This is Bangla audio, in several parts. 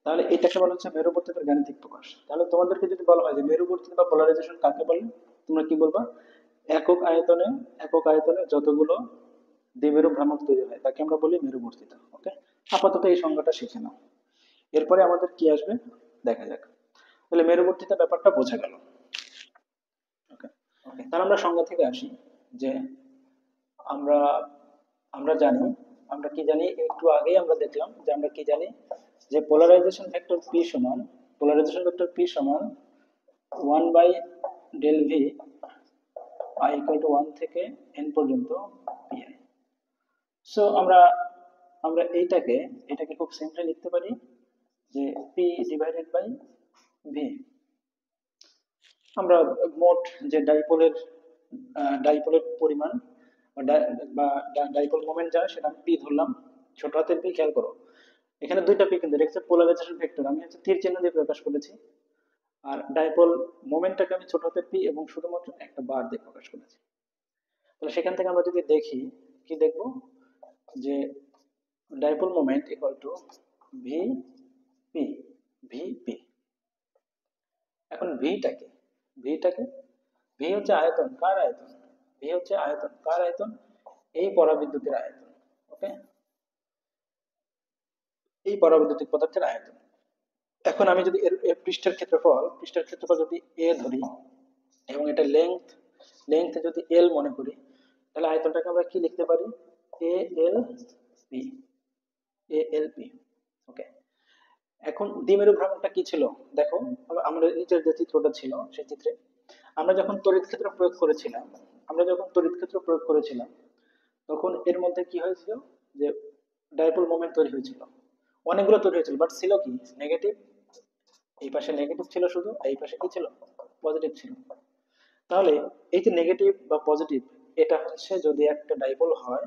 তাহলে এটাকে বলা হচ্ছে মেরুবর্তিতার গাণিতিক প্রকাশ। তাহলে তোমাদেরকে যদি বলা হয় যে মেরুবর্তিতা বা পোলারাইজেশন কাকে বলে, তোমরা কি বলবা? একক আয়তনে একক আয়তনে যতগুলো দ্বিমেরু ভ্রামক তৈরি হয় তাকে আমরা বলি মেরুবর্তিতা। ওকে, আপাতত এই সংজ্ঞাটা শিখে নাও, এরপরে আমাদের কি আসবে দেখা যাক। তাহলে মেরুবর্তিতা ব্যাপারটা বোঝা গেল। ওকে, তাহলে আমরা সংজ্ঞা থেকে আসি যে আমরা আমরা জানি, আমরা কি জানি, একটু আগেই আমরা দেখলাম যে আমরা কি জানি যে পোলারাইজেশন ভেক্টর পি সমান, পোলারাইজেশন ভেক্টর পি সমান 1 by del V i equal to 1 থেকে n পর্যন্ত পি আই। সো আমরা আমরা এইটাকে এটাকে খুব সিম্পলি লিখতে পারি যে পি ডিভাইডেড বাই ভি। আমরা মোট যে ডাইপোলের পরিমাণ বা ডাইপোল মোমেন্ট যা সেটা আমি পি ধরলাম, ছোট হাতের পি। খেয়াল করো এখানে দুইটা পি, কিন্তু এটা পোলারাইজেশন ভেক্টর, আমি হচ্ছে তীর চিহ্ন দিয়ে প্রকাশ করেছি। আর ডাইপোল মোমেন্টটাকে আমি ছোট হাতের পি এবং শুধুমাত্র একটা বার দিয়ে প্রকাশ করেছি। তাহলে সেখান থেকে আমরা যদি দেখি, কি দেখব, যে dipole moment equal to V P, V P. এখন ভিটাকে ভিটাকে ভি হচ্ছে আয়তন, কার আয়তন? ভি হচ্ছে আয়তন, কার আয়তন? এই পরাবিদ্যুতের আয়তন। ওকে, এই পরাবিদ্যুতিক পদার্থের আয়তন। এখন আমি যদি এর পৃষ্ঠের ক্ষেত্রফল যদি এ ধরি এবং এটা লেংথ যদি এল মনে করি, তাহলে আয়তনটাকে আমরা কি লিখতে পারি? এ এল পি, এ এল পি। ওকে, এখন দ্বিমেরু ভ্রামকটা কি ছিল দেখো। আমরা নিচের যে চিত্রটা ছিল সেই চিত্রে আমরা যখন তড়িৎ ক্ষেত্র প্রয়োগ করেছিলাম, তখন এর মধ্যে কি হয়েছিল, যে ডাইপোল মোমেন্ট তৈরি হয়েছিল, অনেকগুলো তৈরি হয়েছিল, বাট ছিল কি নেগেটিভ। এই পাশে নেগেটিভ ছিল শুধু, এই পাশে কি ছিল? পজিটিভ ছিল। তাহলে এই যে নেগেটিভ বা পজিটিভ, এটা হচ্ছে যদি একটা ডাইপোল হয়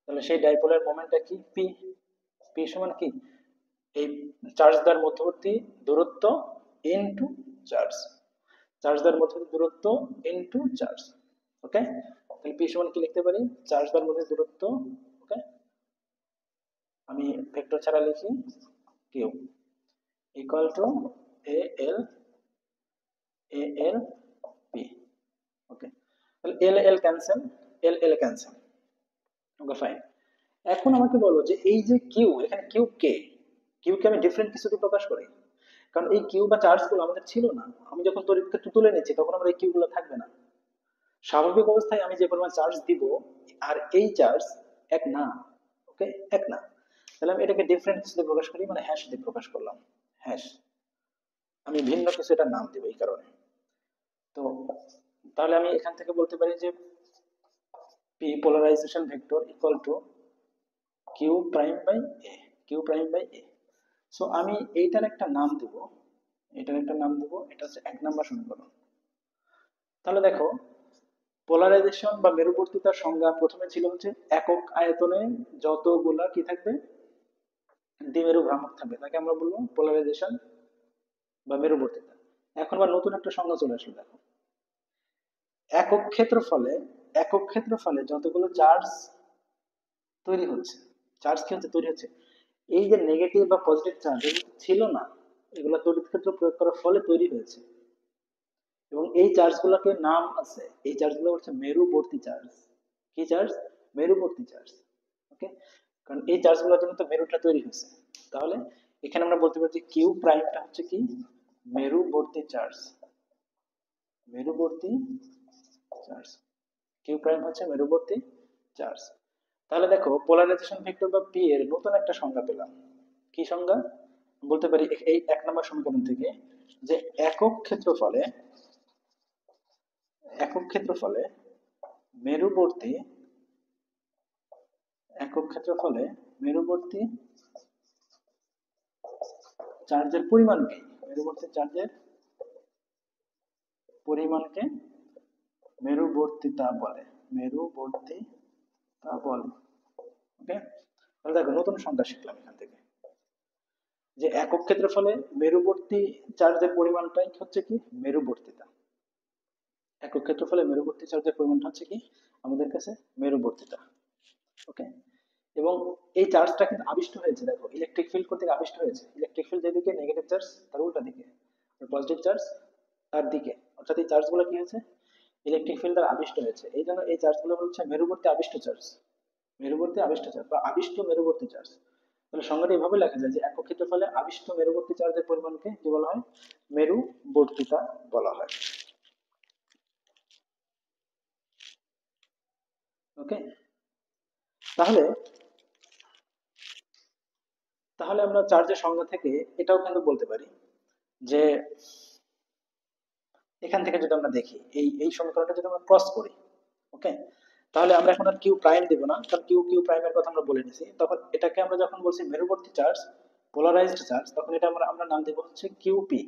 তাহলে সেই ডাইপোলের মোমেন্টটা কি? পি। পি সমান কি? এই চার্জ দ্বার মধ্যবর্তী দূরত্ব ইনটু চার্জ, চার্জ দ্বার মধ্যবর্তী দূরত্ব ইনটু চার্জ। ওকে, তাহলে পি সমান কি লিখতে পারি? চার্জ দ্বার মধ্যে দূরত্ব। ওকে, আমি ভেক্টর ছাড়া লিখি Q equal to A L P. Okay, তাহলে L cancel, L cancel. Okay, fine. এখন আমাকে বলো যে এই যে কিউ, এখানে কিউ কে আমি ডিফারেন্ট কিছু দিয়ে প্রকাশ করি, কারণ এই কিউ বা চার্জ গুলো আমাদের ছিল না। আমি যখন তড়িৎ ক্ষেত্র তুলে নিচ্ছি তখন আমার এই কিউ গুলো থাকবে না। স্বাভাবিক অবস্থায় আমি যে পরিমাণ চার্জ দিব আর এই চার্জ এক না। ওকে, এক না। তাহলে আমি এটাকে ডিফারেন্ট কিছু দিয়ে প্রকাশ করি, মানে হ্যাশ দিয়ে প্রকাশ করলাম, হ্যাশ। আমি ভিন্ন কিছু এটার নাম দিব এই কারণে। তো তাহলে আমি এখান থেকে বলতে পারি যে P polarization vector equal to Q prime by A, Q prime by A. So আমি এইটার একটা নাম দেব, এটা হচ্ছে 1 নম্বর সমীকরণ। তাহলে দেখো পোলারাইজেশন বা মেরুবর্তিতার সংজ্ঞা প্রথমে ছিল হচ্ছে একক আয়তনে যতগুলা কি থাকবে? দ্বিমেরু ভ্রামক থাকবে, তাকে আমরা বলবো পোলারাইজেশন বা মেরুবর্তিতা। এখন আবার নতুন একটা সংজ্ঞা চলে আসলো, দেখো একক ক্ষেত্রফলে যতগুলো চার্জ তৈরি হচ্ছে, এই যে নেগেটিভ বা পজিটিভ চার্জ এগুলো ছিল না, এগুলো তড়িৎ ক্ষেত্র প্রয়োগ করার ফলে তৈরি হয়েছে। এবং এই চার্জগুলোকে নাম আছে, এই চার্জগুলো হচ্ছে মেরুবর্তী চার্জ। কি চার্জ? মেরুবর্তী চার্জ। ওকে, কারণ এই চার্জগুলোর জন্য তো মেরুটা তৈরি হয়েছে। তাহলে এখানে আমরা বলতে পারি যে কিউ প্রাইমটা হচ্ছে কি? মেরুবর্তী চার্জ, মেরুবর্তী চার্জ। কিউ প্রাইম হচ্ছে মেরুবর্তী চার্জ। তাহলে দেখো পোলারাইজেশন ভেক্টর বা পি এর নতুন একটা সংজ্ঞা পেলাম। কি সংজ্ঞা? বলতে পারি এই 1 নম্বর সমীকরণ থেকে যে একক ক্ষেত্রফলে মেরুবর্তী চার্জের পরিমাণকে মেরুবর্তিতা বলে। ওকে, তাহলে দেখো নতুন সংজ্ঞা শিখলাম এখান থেকে, যে একক ক্ষেত্রফলে মেরুবর্তী চার্জের পরিমাণটাই হচ্ছে কি? মেরুবর্তিতা। একক ক্ষেত্রফলে মেরুবর্তী চার্জের পরিমাণটা হচ্ছে কি আমাদের কাছে? মেরুবর্তিতা। ওকে, এবং এই চার্জটা কিন্তু আবিষ্ট হয়েছে, দেখো ইলেকট্রিক ফিল্ড কর্তৃক আবিষ্ট হয়েছে। ইলেকট্রিক ফিল্ড যেদিকে, নেগেটিভ চার্জ তার উল্টা দিকে, পজিটিভ চার্জ তার দিকে, অর্থাৎ এই চার্জগুলো কি হয়েছে, ইলেকট্রিক ফিল্ড দ্বারা আবিষ্ট হয়েছে। এই জন্য এই চার্জগুলো হচ্ছে মেরুবর্তী আবিষ্ট চার্জ, মেরুবর্তী আবিষ্ট চার্জ বা আবিষ্ট মেরুবর্তী চার্জ। তাহলে সংজ্ঞাটা এভাবে লেখা যায় যে একক ক্ষেত্রফলে আবিষ্ট মেরুবর্তী চার্জের পরিমাণকে কি বলা হয়, মেরুবর্তিতা বলা হয়। ওকে, তাহলে তাহলে আমরা চার্জের সংজ্ঞা থেকে এটাও কিন্তু বলতে পারি যে এখান থেকে যদি আমরা দেখি এই এই সমীকরণটা যদি আমরা ক্রস করি, ওকে, তাহলে আমরা এখন আর কিউ প্রাইম দেব না, কারণ কিউ কিউ প্রাইমের কথা আমরা বলে নিছি। তখন এটাকে আমরা যখন বলছি মেরুবর্তী চার্জ, পোলারাইজড চার্জ, তখন এটা আমরা আমরা নাম দেব হচ্ছে কিউপি,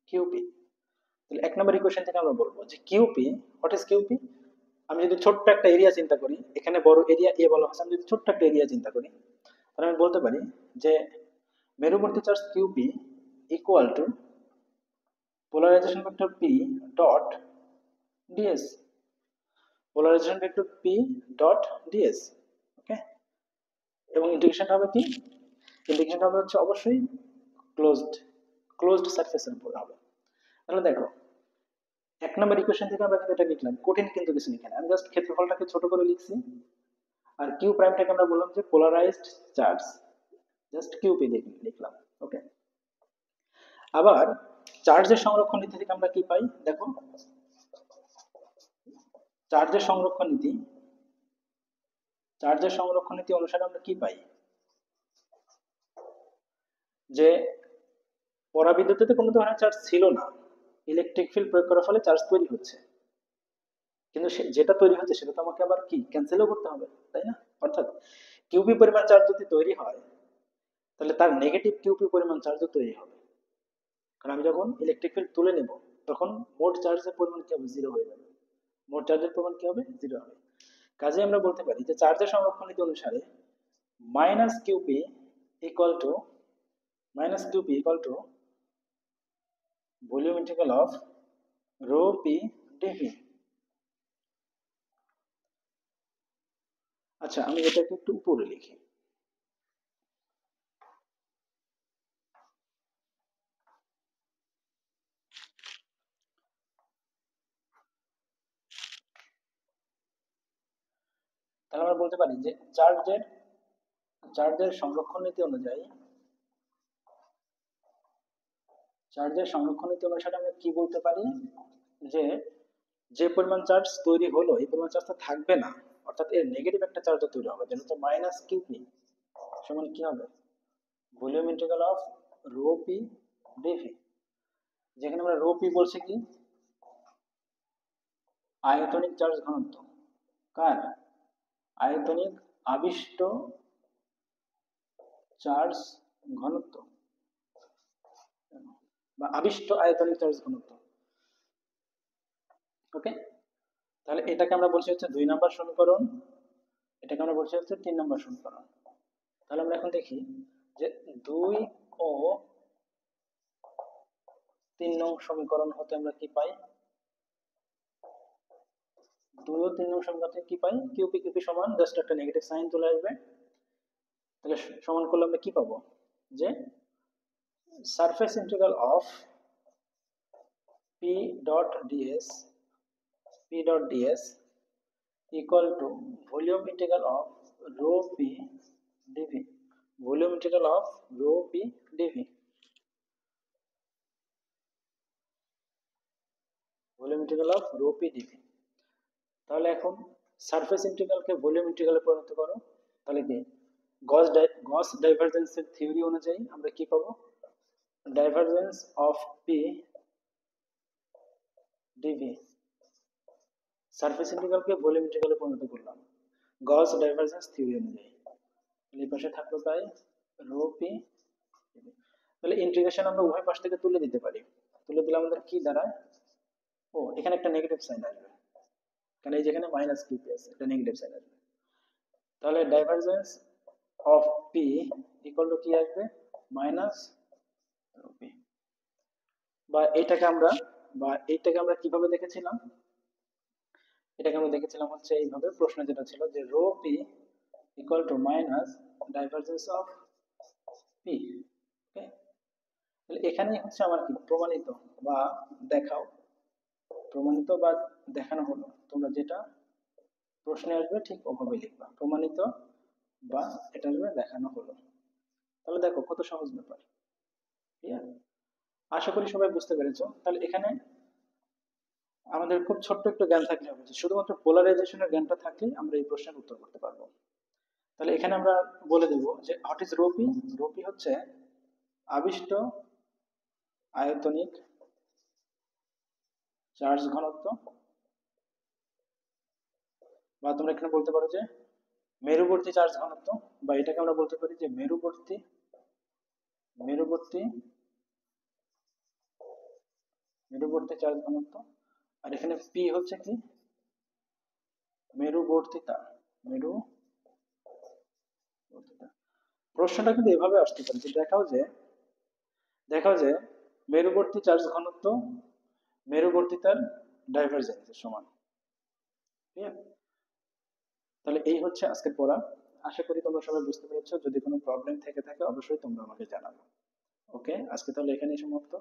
কিউপি। তাহলে এক নম্বর ইকুয়েশন থেকে আমরা বলবো যে কিউপি, হোয়াট ইজ কিউপি। আমি যদি ছোট্ট একটা এরিয়া চিন্তা করি, এখানে বড় এরিয়া এ বলা হচ্ছে, আমি যদি ছোট্ট একটা এরিয়া চিন্তা করি, তাহলে আমি বলতে পারি যে মেরুবর্তী charge q p equal to polarization vector p dot ds, polarization vector p dot ds, ওকে। এবং ইন্টিগ্রেশনটা হবে কি, ইন্টিগ্রেশনটা হবে হচ্ছে অবশ্যই ক্লোজড, ক্লোজড সারফেসের উপর হবে। তাহলে দেখো এক নম্বর ইকুয়েশন থেকে আমরা কিন্তু এটা লিখলাম, কঠিন কিন্তু কিছু লিখি না, আমি জাস্ট ক্ষেত্রফলটাকে ছোট করে লিখছি। আর কিউ প্রাইমটাকে আমরা বললাম যে পোলারাইজড চার্জ, জাস্ট কিউপি লিখলাম, ওকে। আবার চার্জের সংরক্ষণ নীতি থেকে আমরা কি পাই, দেখো চার্জের সংরক্ষণ নীতি, চার্জের সংরক্ষণ নীতি অনুসারে আমরা কি পাই, যে পরাবিদ্যুতে কোনো ধরনের চার্জ ছিল না, ইলেকট্রিক ফিল্ড প্রয়োগ করার ফলে চার্জ তৈরি হচ্ছে, কিন্তু যেটা তৈরি হচ্ছে সেটা তো আমাকে আবার কি ক্যান্সেলও করতে হবে, তাই না? অর্থাৎ কিউপি পরিমাণ চার্জ যদি তৈরি হয়, তাহলে তার নেগেটিভ কিউপি পরিমাণ চার্জও তৈরি হবে, কারণ আমি যখন ইলেকট্রিক ফিল্ড তুলে নেব তখন মোট চার্জের পরিমাণ কি হবে, জিরো হয়ে যাবে, মোট চার্জের পরিমাণ কি হবে, জিরো হবে। কাজে আমরা বলতে পারি যে চার্জের সংরক্ষণ নীতি অনুসারে minus Q P equal to, minus Q P equal to volume integral of rho P d V. আচ্ছা, আমি এটাকে একটু উপরে লিখি, তাহলে আমরা বলতে পারি যে চার্জের, চার্জের সংরক্ষণ নীতি অনুযায়ী, চার্জের সংরক্ষণ নীতি অনুসারে আমরা কি বলতে পারি, যে যে পরিমাণ চার্জ তৈরি হলো এই পরিমাণ চার্জ তো থাকবে না, অর্থাৎ এর নেগেটিভ একটা চার্জ তৈরি হবে, যেটা হচ্ছে মাইনাস কিউপি সমান কি হবে, volume integral of rho P d V. যেখানে আমরা রো পি বলছি কি, আয়তনিক চার্জ ঘনত্ব, কার, আয়তনিক আবিষ্ট চার্জ ঘনত্ব বা আবিষ্ট আয়তনিক চার্জ ঘনত্ব, ওকে। তাহলে এটাকে আমরা বলছি হচ্ছে 2 নম্বর সমীকরণ, এটাকে আমরা বলছি হচ্ছে 3 নম্বর সমীকরণ। তাহলে আমরা এখন দেখি যে 2 ও 3 নং সমীকরণ হতে আমরা কি পাই, 2 ও 3 নং সমীকরণ থেকে কি পাই, কিউপি কিউপি সমান জাস্ট একটা নেগেটিভ সাইন চলে আসবে, তাহলে সমান করলে আমরা কি পাবো, যে surface integral of P dot DS, P dot DS equal to volume integral of rho p dv, volume integral of rho p dv, volume integral of rho p dv। তাহলে এখন সারফেস ইন্টিগ্রালকে ভলিউম ইন্টিগ্রালে পরিণত করো, তাহলে কি গস ডাইভারজেন্সের থিওরি অনুযায়ী আমরা কি পাবো, divergence of P d V, surface ইন্টিগ্রালকে ভলিউম ইন্টিগ্রালে পরিণত করলাম গস ডাইভারজেন্স থিওরি অনুযায়ী, এই পাশে থাকলো তাই রো পি। তাহলে ইন্টিগ্রেশন আমরা উভয় পাশ থেকে তুলে দিতে পারি, তুলে দিলে আমাদের কি দাঁড়ায়, ও এখানে একটা নেগেটিভ সাইন আসবে, কারণ এই যেখানে মাইনাস কিউপি আছে এটা নেগেটিভ সাইন আসবে, তাহলে divergence of P equal two কি আসবে, মাইনাস পি। বা এইটাকে আমরা কিভাবে দেখেছিলাম, এটাকে আমরা দেখেছিলাম হচ্ছে এইভাবে, প্রশ্ন যেটা ছিল যে rho P equal to minus divergence of P. Okay, তাহলে এখানেই হচ্ছে আমার কি প্রমাণিত বা দেখাও, প্রমাণিত বা দেখানো হলো, তোমরা যেটা প্রশ্নে আসবে ঠিক ওভাবে লিখবা, প্রমাণিত বা এটা আসবে দেখানো হলো। তাহলে দেখো কত সহজ ব্যাপার, ক্লিয়ার? আশা করি সবাই বুঝতে পেরেছো। তাহলে এখানে আমাদের খুব ছোট্ট একটু জ্ঞান থাকলে হবে, যে শুধুমাত্র পোলারাইজেশনের জ্ঞানটা থাকলেই আমরা এই প্রশ্নের উত্তর করতে পারবো। তাহলে এখানে আমরা বলে দেব যে হোয়াট ইজ রোপি। রোপি হচ্ছে আবিষ্ট আয়তনিক চার্জ ঘনত্ব, বা তোমরা এখানে বলতে পারো যে মেরুবর্তী চার্জ ঘনত্ব, বা এটাকে আমরা বলতে পারি যে মেরুবর্তী মেরুবর্তী মেরুবর্তী চার্জ ঘনত্ব। আর এখানে পি হচ্ছে কি মেরুবর্তিতা, মেরুবর্তিতা। প্রশ্নটা কিন্তু এভাবে আসতে পারে যে দেখাও যে মেরুবর্তী চার্জ ঘনত্ব মেরুবর্তিতার ডাইভারজেন্সের সমান। ঠিক আছে? তাহলে এই হচ্ছে আজকের পড়া। আশা করি তোমরা সবাই বুঝতে পেরেছো। যদি কোনো প্রবলেম থেকে থাকে অবশ্যই তোমরা আমাকে জানাবে। ওকে, আজকে তাহলে এখানেই সমাপ্ত।